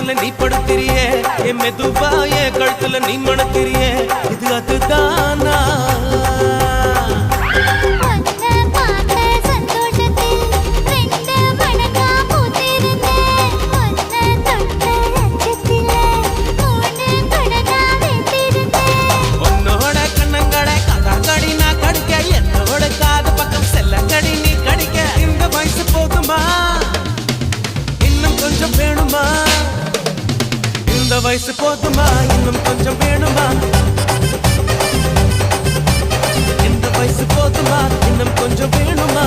பக்கத்துல நீ படுத்திரியே என் மெதுவா என் கழுத்துல நீ மணத்திரியே இது அதுதானா இந்த வயசு போதுமா இன்னும் கொஞ்சம் வேணுமா இந்த வயசு போதுமா இன்னும் கொஞ்சம் வேணுமா